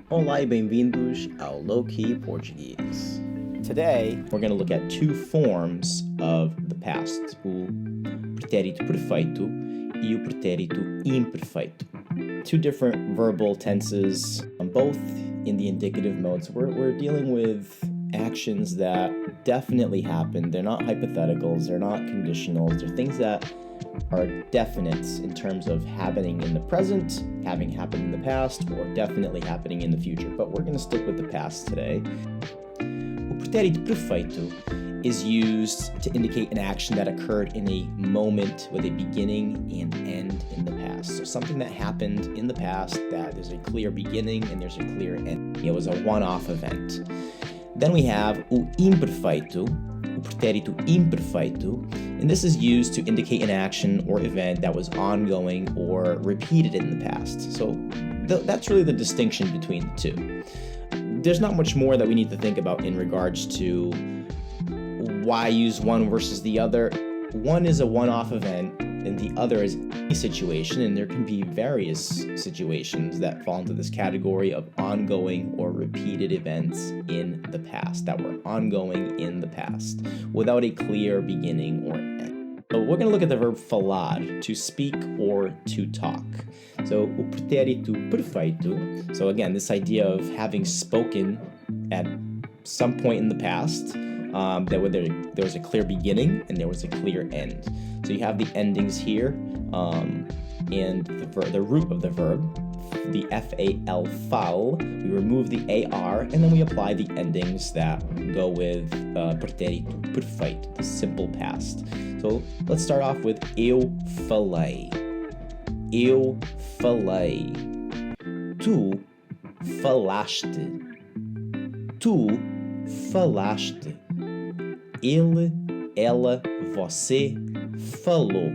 Olá e bem-vindos ao Low-Key Portuguese. Today, we're going to look at two forms of the past, o pretérito perfeito e o pretérito imperfeito. Two different verbal tenses, both in the indicative mode. So we're dealing with actions that definitely happen. They're not hypotheticals, they're not conditionals, they're things that are definite in terms of happening in the present, having happened in the past, or definitely happening in the future. But we're going to stick with the past today. O pretérito perfeito is used to indicate an action that occurred in a moment with a beginning and end in the past. So something that happened in the past that there's a clear beginning and there's a clear end. It was a one-off event. Then we have o imperfeito, o pretérito imperfeito, and this is used to indicate an action or event that was ongoing or repeated in the past. So that's really the distinction between the two. There's not much more that we need to think about in regards to why use one versus the other. One is a one-off event and the other is a situation, and there can be various situations that fall into this category of ongoing or repeated events in the past that were ongoing in the past without a clear beginning or end. So we're going to look at the verb falar, to speak or to talk. So o pretérito perfeito, so again, this idea of having spoken at some point in the past, that there was a clear beginning and there was a clear end. So you have the endings here, and the root of the verb, the F-A-L, fal, we remove the AR, and then we apply the endings that go with pretérito perfeito, the simple past. So let's start off with eu falei. Eu falei. Tu falaste. Tu falaste. Ele, ela, você falou.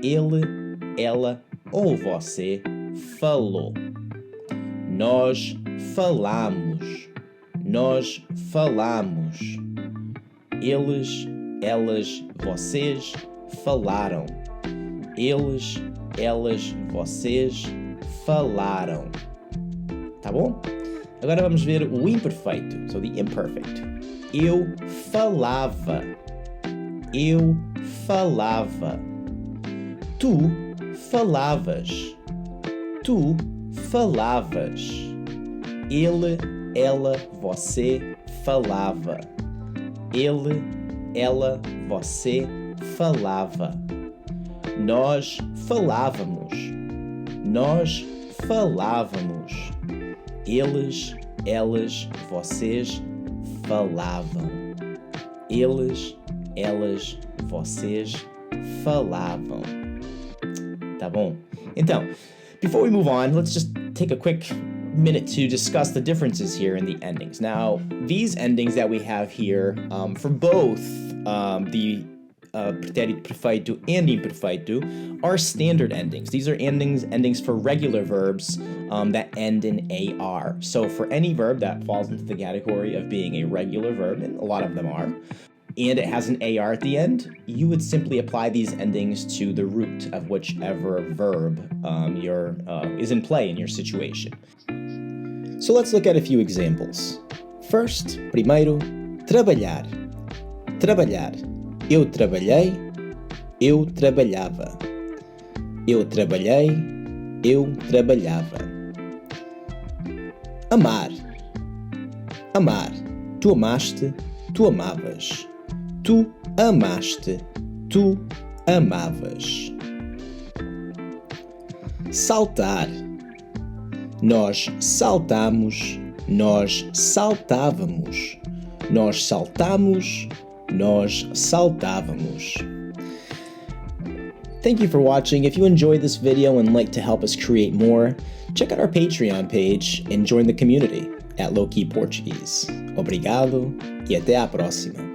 Ele, ela ou você falou. Nós falamos. Nós falamos. Eles, elas, vocês falaram. Eles, elas, vocês falaram. Tá bom? Agora vamos ver o imperfeito, so the imperfect. Eu falava. Eu falava. Tu falavas. Tu falavas. Ele, ela, você falava. Ele, ela, você falava. Nós falávamos. Nós falávamos. Eles, elas, vocês falavam. Eles, elas, vocês falavam. Tá bom? Então, before we move on, let's just take a quick minute to discuss the differences here in the endings. Now, these endings that we have here, for both the pretérito perfeito and imperfeito, are standard endings. These are endings for regular verbs that end in AR. So for any verb that falls into the category of being a regular verb, and a lot of them are, and it has an AR at the end, you would simply apply these endings to the root of whichever verb is in play in your situation. So let's look at a few examples. First, primeiro, trabalhar. Trabalhar. Eu trabalhei, eu trabalhava. Eu trabalhei, eu trabalhava. Amar. Amar. Tu amaste, tu amavas. Tu amaste, tu amavas. Saltar. Nós saltamos, nós saltávamos. Nós saltamos, nós saltávamos. Thank you for watching. If you enjoyed this video and like to help us create more, check out our Patreon page and join the community at Low-Key Portuguese. Obrigado e até a próxima.